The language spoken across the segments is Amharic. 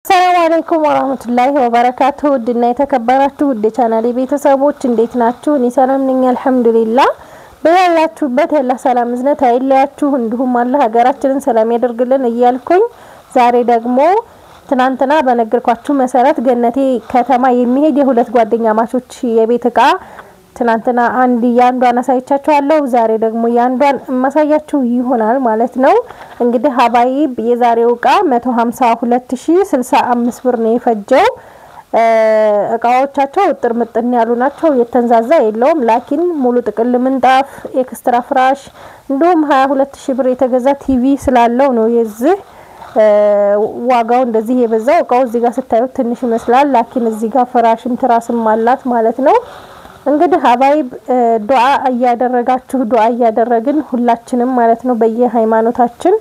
ሰላም አለይኩም ወራህመቱላሂ ወበረካቱሁ ድና የተከበራችሁ ውድ ቻናሌ ቤተሰቦች እንዴት ናችሁ? እኔ ሰላም ነኝ አልሐምዱሊላህ። በያላችሁበት ያላ ሰላም እዝነት አይለያችሁ እንዲሁም አላህ ሀገራችንን ሰላም ያደርግልን እያልኩኝ ዛሬ ደግሞ ትናንትና በነገርኳችሁ መሰረት ገነቴ ከተማ የሚሄድ የሁለት ጓደኛ ማቾች የቤት እቃ ትናንትና አንድ ያንዷን አሳይቻችኋለሁ። ዛሬ ደግሞ ያንዷን ማሳያችሁ ይሆናል ማለት ነው። እንግዲህ ሀባይብ የዛሬው እቃ 152065 ብር ነው የፈጀው። እቃዎቻቸው ጥር ምጥን ያሉ ናቸው። የተንዛዛ የለውም። ላኪን ሙሉ ጥቅል ምንጣፍ ኤክስትራ ፍራሽ እንደውም 22000 ብር የተገዛ ቲቪ ስላለው ነው የዚህ ዋጋው እንደዚህ የበዛው። እቃው እዚህ ጋር ስታዩት ትንሽ ይመስላል። ላኪን እዚህ ጋር ፍራሽም ትራስም አላት ማለት ነው። እንግዲህ ሀባይብ ዱዓ እያደረግን ሁላችንም ማለት ነው በየሃይማኖታችን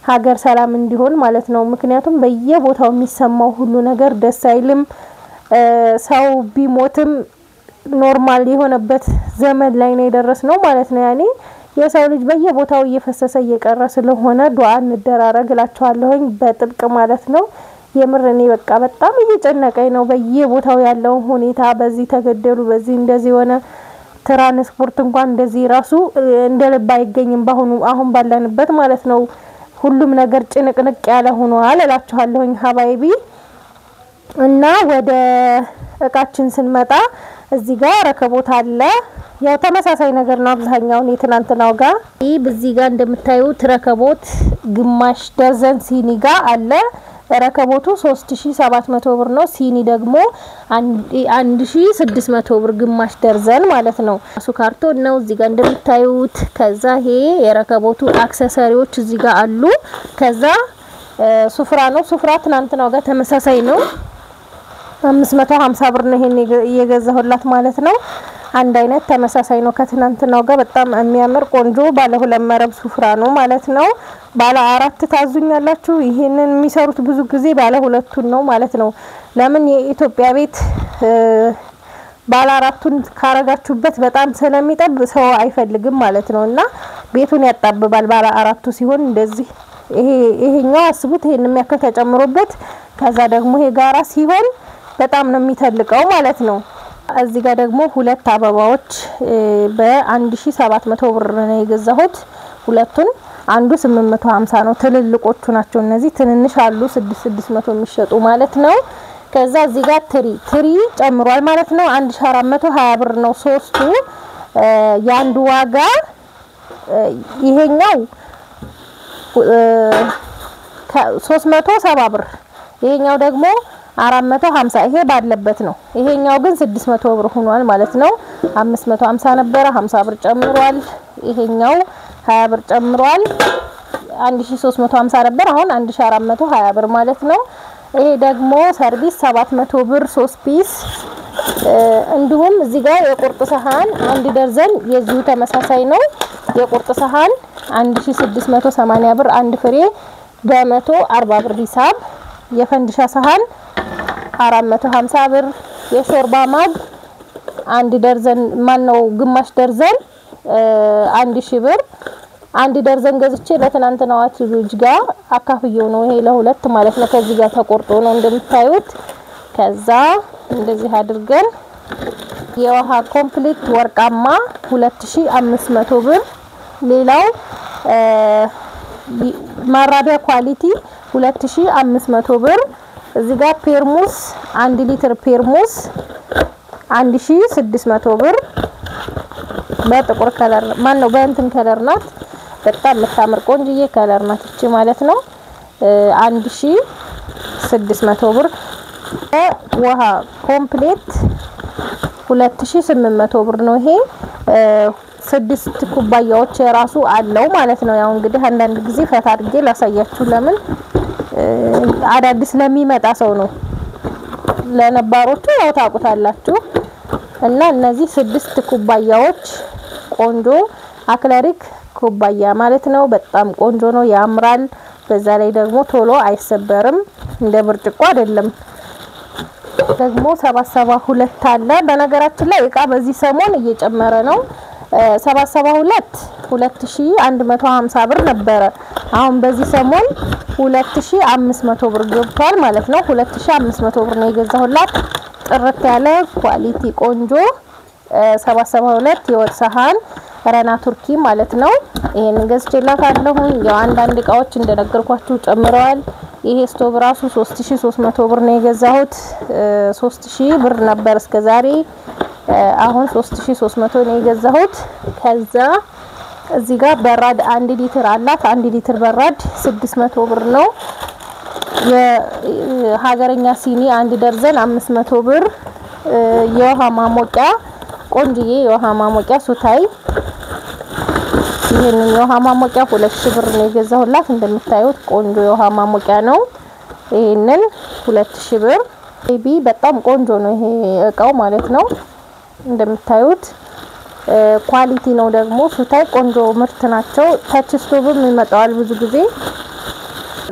ሀገር ሰላም እንዲሆን ማለት ነው። ምክንያቱም በየቦታው የሚሰማው ሁሉ ነገር ደስ አይልም። ሰው ቢሞትም ኖርማል የሆነበት ዘመን ላይ ነው የደረስነው ማለት ነው። ያኔ የሰው ልጅ በየቦታው እየፈሰሰ እየቀረ ስለሆነ ዱዓ እንደራረግ እላችኋለሁኝ በጥብቅ ማለት ነው። የምርኔ በቃ በጣም እየጨነቀኝ ነው በየቦታው ያለው ሁኔታ። በዚህ ተገደሉ በዚህ እንደዚህ ሆነ። ትራንስፖርት እንኳን እንደዚህ ራሱ እንደልብ አይገኝም አሁን ባለንበት ማለት ነው። ሁሉም ነገር ጭንቅንቅ ያለ ሆኗል እላችኋለሁኝ ሀባይቢ። እና ወደ እቃችን ስንመጣ እዚህ ጋር ረከቦት አለ። ያው ተመሳሳይ ነገር ነው አብዛኛው የትናንትናው ጋር። በዚህ ጋር እንደምታዩት ረከቦት ግማሽ ደርዘን ሲኒ ጋር አለ። ረከቦቱ 3700 ብር ነው። ሲኒ ደግሞ 1600 ብር ግማሽ ደርዘን ማለት ነው። እሱ ካርቶን ነው እዚህ ጋር እንደምታዩት። ከዛ ይሄ የረከቦቱ አክሰሰሪዎች እዚህ ጋር አሉ። ከዛ ሱፍራ ነው። ሱፍራ ትናንትናው ጋር ተመሳሳይ ነው። 550 ብር ነው ይሄን የገዛሁላት ማለት ነው። አንድ አይነት ተመሳሳይ ነው ከትናንትናው ጋር። በጣም የሚያምር ቆንጆ ባለ ሁለት መረብ ሱፍራ ነው ማለት ነው። ባለ አራት ታዙኛላችሁ። ይሄንን የሚሰሩት ብዙ ጊዜ ባለ ሁለቱን ነው ማለት ነው። ለምን የኢትዮጵያ ቤት ባለ አራቱን ካረጋችሁበት በጣም ስለሚጠብ ሰው አይፈልግም ማለት ነውና ቤቱን ያጣብባል። ባለ አራቱ ሲሆን እንደዚህ ይሄኛው አስቡት ይሄን የሚያከተ ተጨምሮበት ከዛ ደግሞ ይሄ ጋራ ሲሆን በጣም ነው የሚተልቀው ማለት ነው። እዚህ ጋር ደግሞ ሁለት አበባዎች በ1700 ብር ነው የገዛሁት። ሁለቱን አንዱ 850 ነው። ትልልቆቹ ናቸው እነዚህ። ትንንሽ አሉ 600 የሚሸጡ ማለት ነው። ከዛ እዚህ ጋር ትሪ ጨምሯል ማለት ነው። 1420 ብር ነው ሶስቱ። ያንዱ ዋጋ ይሄኛው 370 ብር ይሄኛው ደግሞ 450 ይሄ ባለበት ነው። ይሄኛው ግን 600 ብር ሆኗል ማለት ነው። 550 ነበር 50 ብር ጨምሯል። ይሄኛው 20 ብር ጨምሯል። 1350 ነበር አሁን 1420 ብር ማለት ነው። ይሄ ደግሞ ሰርቪስ 700 ብር 3 ፒስ። እንዲሁም እዚህ ጋር የቁርጥ ሰሃን አንድ ደርዘን የዚሁ ተመሳሳይ ነው። የቁርጥ ሰሃን 1680 ብር አንድ ፍሬ በ140 ብር ሂሳብ። የፈንዲሻ ሰሃን 450 ብር። የሾርባ ማግ አንድ ደርዘን ማነው ግማሽ ደርዘን 1000 ብር። አንድ ደርዘን ገዝቼ ለትናንትናው ልጅ ጋር አካፍየው ነው። ይሄ ለሁለት ማለት ነው። ከዚህ ጋር ተቆርጦ ነው እንደምታዩት። ከዛ እንደዚህ አድርገን የውሃ ኮምፕሊት ወርቃማ 2500 ብር። ሌላው ማራቢያ ኳሊቲ 2500 ብር። እዚህ ጋር ፔርሙስ 1 ሊትር ፔርሙስ 1600 ብር። በጥቁር ከለር ማነው በእንትን ከለር ናት። በጣም የምታምር ቆንጆዬ ከለር ናት እቺ ማለት ነው። 1600 ብር። ውሃ ኮምፕሌት 2800 ብር ነው። ይሄ 6 ኩባያዎች ራሱ አለው ማለት ነው። ያው እንግዲህ አንዳንድ ጊዜ ፈታ አድርጌ ላሳያችሁ ለምን አዳዲስ ለሚመጣ ሰው ነው። ለነባሮቹ ያው ታውቁታላችሁ። እና እነዚህ 6 ኩባያዎች ቆንጆ አክለሪክ ኩባያ ማለት ነው። በጣም ቆንጆ ነው ያምራል። በዛ ላይ ደግሞ ቶሎ አይሰበርም እንደ ብርጭቆ አይደለም። ደግሞ 772 አለ። በነገራችን ላይ እቃ በዚህ ሰሞን እየጨመረ ነው። 772 2150 ብር ነበረ። አሁን በዚህ ሰሞን 2500 ብር ገብቷል ማለት ነው 2500 ብር ነው የገዛሁላት ጥርት ያለ ኳሊቲ ቆንጆ 772 የወጥ ሰሃን ረና ቱርኪ ማለት ነው ይሄን ገዝቼላታለሁ ያው አንዳንድ እቃዎች እንደነገርኳችሁ ጨምረዋል ይሄ ስቶቭ ራሱ 3300 ብር ነው የገዛሁት 3000 ብር ነበር እስከዛሬ አሁን 3300 ነው የገዛሁት ከዛ እዚህ ጋር በራድ 1 ሊትር አላት 1 ሊትር በራድ 600 ብር ነው የሀገረኛ ሲኒ 1 ደርዘን 500 ብር የውሃ ማሞቂያ ቆንጆዬ የውሃ ማሞቂያ ሱታይ ይሄንን የውሃ ማሞቂያ 2000 ብር ነው የገዛሁላት እንደምታዩት ቆንጆ የውሃ ማሞቂያ ነው ይሄንን 2000 ብር ቤቢ በጣም ቆንጆ ነው ይሄ እቃው ማለት ነው እንደምታዩት ኳሊቲ ነው ደግሞ ሱታይ ቆንጆ ምርት ናቸው ታች ስቶቭም ይመጣዋል ብዙ ጊዜ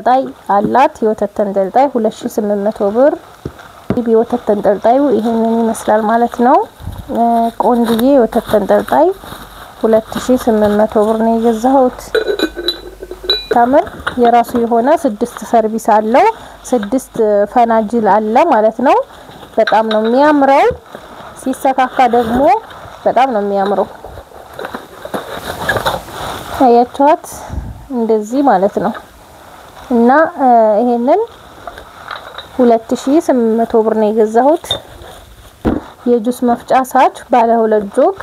ጣይ አላት የወተት ተንጠልጣይ 2800 ብር ቤቢ የወተት ተንጠልጣዩ ይሄንን ይመስላል ማለት ነው ቆንጆዬ የወተት ተንጠልጣይ 2800 ብር ነው የገዛሁት ታምር የራሱ የሆነ 6 ሰርቪስ አለው 6 ፈናጅል አለ ማለት ነው በጣም ነው የሚያምረው ሲሰካካ ደግሞ በጣም ነው የሚያምረው አያችኋት እንደዚህ ማለት ነው እና ይሄንን 2800 ብር ነው የገዛሁት የጁስ መፍጫ ሳች ባለ 2 ጆግ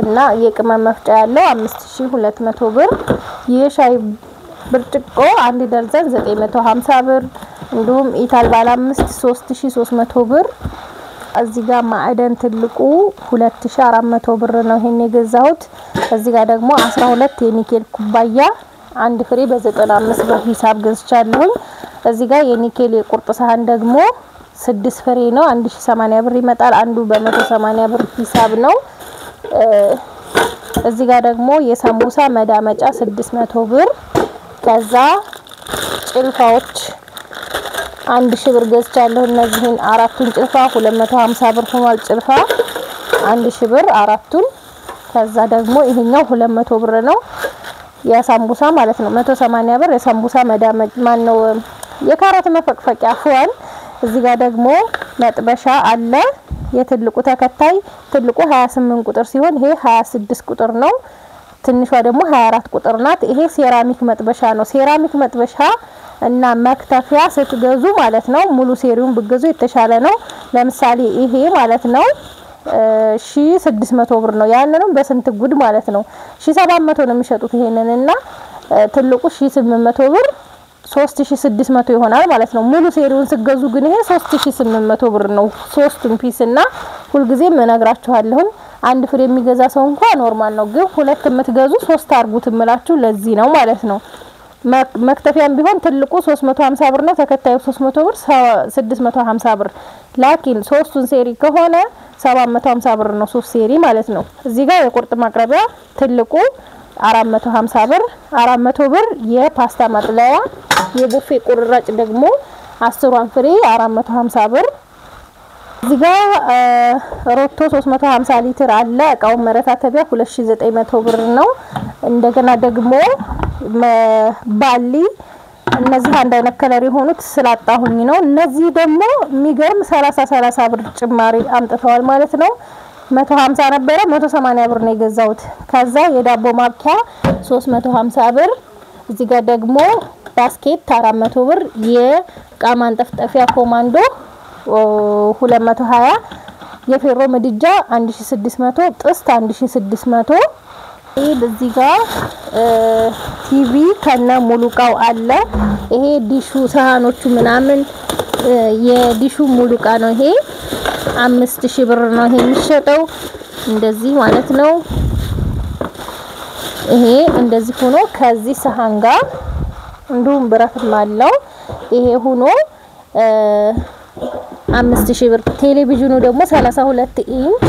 እና የቅመም መፍጫ ያለው 5200 ብር የሻይ ብርጭቆ 1 ደርዘን 950 ብር እንዲሁም ኢታል ባለ 5 3300 ብር እዚህ ጋር ማዕደን ትልቁ 2400 ብር ነው ይሄን የገዛሁት እዚህ ጋር ደግሞ 12 የኒኬል ኩባያ አንድ ፍሬ በ95 ብር ሂሳብ ገዝቻለሁ እዚህ ጋር የኒኬል የቁርጥ ሳህን ደግሞ 6 ፍሬ ነው 1080 ብር ይመጣል አንዱ በ180 ብር ሂሳብ ነው እዚህ ጋር ደግሞ የሳምቡሳ መዳመጫ 600 ብር ከዛ ጭልፋዎች 1000 ብር ገዝቻለሁ እነዚህን አራቱን ጭልፋ 250 ብር ሆኗል ጭልፋ 1000 ብር አራቱን ከዛ ደግሞ ይሄኛው 200 ብር ነው የሳምቡሳ ማለት ነው 180 ብር የሳምቡሳ መዳመጫ ማን ነው የካሮት መፈቅፈቂያ ፏል እዚህ ጋር ደግሞ መጥበሻ አለ የትልቁ ተከታይ ትልቁ 28 ቁጥር ሲሆን ይሄ 26 ቁጥር ነው ትንሿ ደግሞ 24 ቁጥር ናት ይሄ ሴራሚክ መጥበሻ ነው ሴራሚክ መጥበሻ እና መክተፊያ ስትገዙ ማለት ነው ሙሉ ሴሪውን ብገዙ የተሻለ ነው ለምሳሌ ይሄ ማለት ነው 1600 ብር ነው ያንንም በስንት ጉድ ማለት ነው 1700 ነው የሚሸጡት ይሄንንና ትልቁ 1800 ብር 3600 ይሆናል ማለት ነው ሙሉ ሴሪውን ስገዙ ግን ይሄ 3800 ብር ነው ሶስቱን ፒስ እና ሁሉ ጊዜ መነግራችኋለሁ አንድ ፍሬ የሚገዛ ሰው እንኳን ኖርማል ነው ግን ሁለት የምትገዙ ሶስት አርጉት እምላችሁ ለዚህ ነው ማለት ነው መክተፊያም ቢሆን ትልቁ 350 ብር ነው ተከታዩ 300 ብር 650 ብር ላኪን ሶስቱን ሴሪ ከሆነ 750 ብር ነው ሶስት ሴሪ ማለት ነው እዚህ ጋር የቁርጥ ማቅረቢያ ትልቁ 450 ብር 400 ብር የፓስታ ማጥለያ የቡፌ ቁርራጭ ደግሞ 10 ፍሬ 450 ብር እዚህ ጋር ሮቶ 350 ሊትር አለ እቃው መረታተቢያ 2900 ብር ነው እንደገና ደግሞ ባሊ እነዚህ አንድ አይነት ከለር የሆኑት ስላጣሁኝ ነው እነዚህ ደግሞ የሚገርም 30 ብር ጭማሪ አምጥተዋል ማለት ነው 150 ነበር 180 ብር ነው የገዛሁት ከዛ የዳቦ ማብኪያ 350 ብር እዚህ ጋር ደግሞ ባስኬት 400 ብር የቃ ማንጠፍጠፊያ ኮማንዶ 220 የፌሮ ምድጃ 1600 ጥስት 1600 እዚህ ጋር ቲቪ ከነ ሙሉ ቃው አለ ይሄ ዲሹ ሳህኖቹ ምናምን የዲሹ ሙሉ ቃ ነው ይሄ 5000 ብር ነው ይሄ የሚሸጠው እንደዚህ ማለት ነው ይሄ እንደዚህ ሆኖ ከዚህ ሳህን ጋር እንዱም ብረትም አለው ይሄ ሆኖ 5000 ብር ቴሌቪዥኑ ደግሞ 32 ኢንች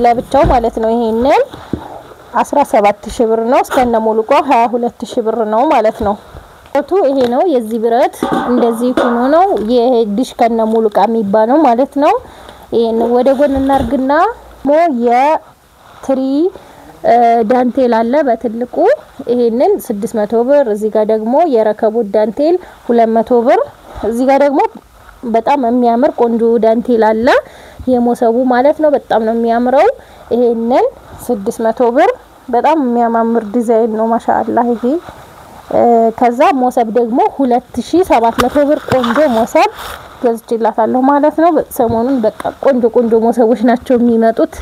ለብቻው ማለት ነው ይሄንን 17000 ብር ነው እስከነ ሙሉቋው 22000 ብር ነው ማለት ነው ይሄ ነው የዚህ ብረት እንደዚህ ሆኖ ነው የዲሽ ከነ ሙሉቃ የሚባለው ማለት ነው ይሄን ወደ ጎን እናርግና ሞ የትሪ ዳንቴል አለ በትልቁ ይሄንን 600 ብር እዚህ ጋር ደግሞ የረከቡት ዳንቴል 200 ብር እዚህ ጋር ደግሞ በጣም የሚያምር ቆንጆ ዳንቴል አለ የሞሰቡ ማለት ነው በጣም ነው የሚያምረው ይሄንን 600 ብር በጣም የሚያማምር ዲዛይን ነው ማሻአላህ ይሄ ከዛ ሞሰብ ደግሞ 2700 ብር ቆንጆ ሞሰብ ገዝቼላታለሁ ማለት ነው ሰሞኑን በቃ ቆንጆ ሞሰቦች ናቸው የሚመጡት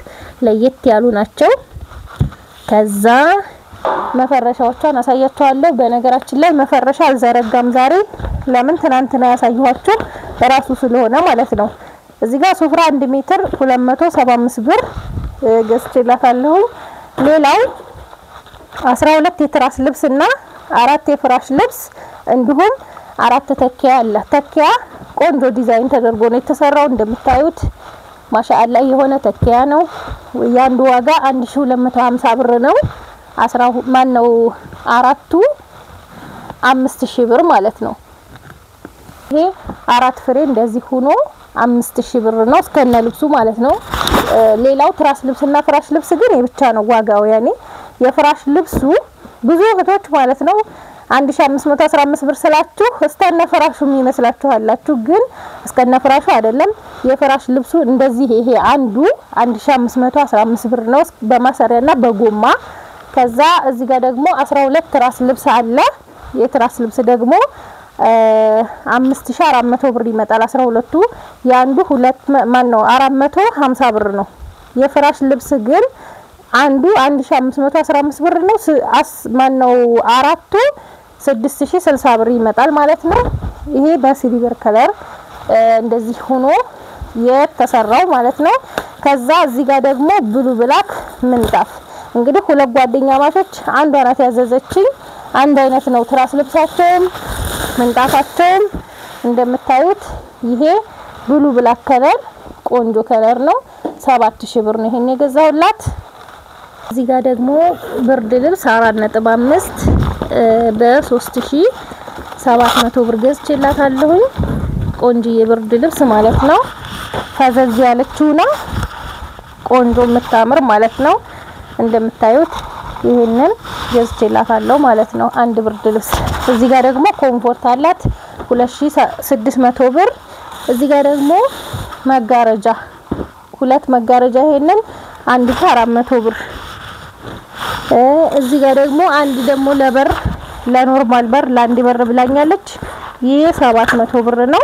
ለየት ያሉ ናቸው ከዛ መፈረሻዎቿን አሳያቸዋለሁ በነገራችን ላይ መፈረሻ አልዘረጋም ዛሬ ለምን ትናንትና ያሳየኋችሁ ራሱ ስለሆነ ማለት ነው እዚህ ጋር ሱፍራ 1 ሜትር 275 ብር ገዝቼላታለሁ ሌላው 12 የትራስ ልብስና 4 የፍራሽ ልብስ እንዲሁም 4 ተኪያ አለ ተኪያ ቆንጆ ዲዛይን ተደርጎ ነው የተሰራው እንደምታዩት ማሻአላህ የሆነ ተኪያ ነው ያንዱ ዋጋ 1250 ብር ነው 10 ማን ነው አራቱ 5000 ብር ማለት ነው ይሄ 4 ፍሬ እንደዚህ ሆኖ 5000 ብር ነው እስከነ ልብሱ ማለት ነው ሌላው ትራስ ልብስና ፍራሽ ልብስ ግን የብቻ ነው ዋጋው ያኔ የፍራሽ ልብሱ ብዙ እህቶች ማለት ነው 1515 ብር ስላችሁ እስከነ ፍራሹ የሚመስላችኋላችሁ ግን እስከነ ፍራሹ አይደለም የፍራሽ ልብሱ እንደዚህ ይሄ አንዱ 1515 ብር ነው በማሰሪያና በጎማ ከዛ እዚህ ጋር ደግሞ 12 ትራስ ልብስ አለ የትራስ ልብስ ደግሞ 5400 ብር ይመጣል 12ቱ ያንዱ 2 ማን ነው 450 ብር ነው የፍራሽ ልብስ ግን አንዱ 1515 ብር ነው ማን ነው አራቱ 6060 ብር ይመጣል ማለት ነው ይሄ በሲልቨር ከለር እንደዚህ ሆኖ የተሰራው ማለት ነው ከዛ እዚህ ጋር ደግሞ ብሉ ብላክ ምንጣፍ እንግዲህ ሁለት ጓደኛ ማቾች አንዷ ናት ያዘዘችኝ አንድ አይነት ነው ትራስ ልብሳቸው ምንጣፋቸው እንደምታዩት ይሄ ብሉ ብላክ ከለር ቆንጆ ከለር ነው 7000 ብር ነው ይሄን የገዛውላት እዚህ ጋር ደግሞ ብርድ ልብስ 4.5 በ3700 ብር ገዝቼላታለሁ ቆንጆ የብርድ ልብስ ማለት ነው ፈዘዝ ያለችውና ቆንጆ የምታምር ማለት ነው እንደምታዩት ይሄንን ገዝቼላታለሁ ማለት ነው አንድ ብርድ ልብስ እዚህ ጋር ደግሞ ኮምፎርት አላት 2600 ብር እዚህ ጋር ደግሞ መጋረጃ ሁለት መጋረጃ ይሄንን 1400 ብር እዚህ ጋር ደግሞ አንድ ደግሞ ለበር ለኖርማል በር ለአንድ በር ብላኛለች ይሄ 700 ብር ነው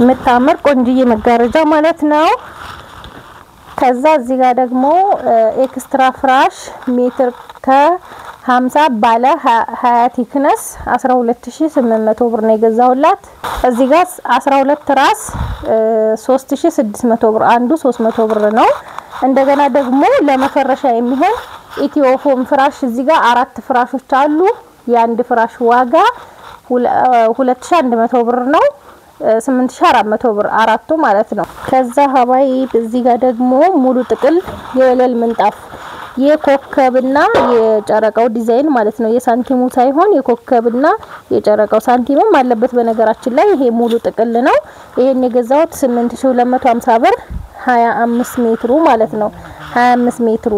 የምታምር ቆንጆዬ መጋረጃ ማለት ነው ከዛ እዚህ ጋር ደግሞ ኤክስትራ ፍራሽ ሜትር ከ50 ባለ 20 ቲክነስ 12800 ብር ነው የገዛውላት እዚህ ጋር 12 ራስ 3600 ብር አንዱ 300 ብር ነው እንደገና ደግሞ ለመፈረሻ የሚሆን ኢትዮፎም ፍራሽ እዚህ ጋር 4 ፍራሾች አሉ የአንድ ፍራሽ ዋጋ 2100 ብር ነው 8400 ብር አራቱ ማለት ነው ከዛ ሀባይ እዚህ ጋር ደግሞ ሙሉ ጥቅል የወለል ምንጣፍ የኮከብና የጨረቃው ዲዛይን ማለት ነው የሳንቲሙ ሳይሆን የኮከብና የጨረቃው ሳንቲምም አለበት በነገራችን ላይ ይሄ ሙሉ ጥቅል ነው ይሄን የገዛሁት 8250 ብር 25 ሜትሩ ማለት ነው 25 ሜትሩ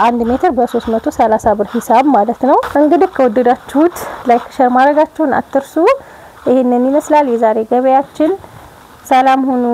1 ሜትር በ330 ብር ሂሳብ ማለት ነው እንግዲህ ከወደዳችሁት ላይክ ሼር ማድረጋችሁን አትርሱ ይሄንን ይመስላል የዛሬ ገበያችን ሰላም ሁኑ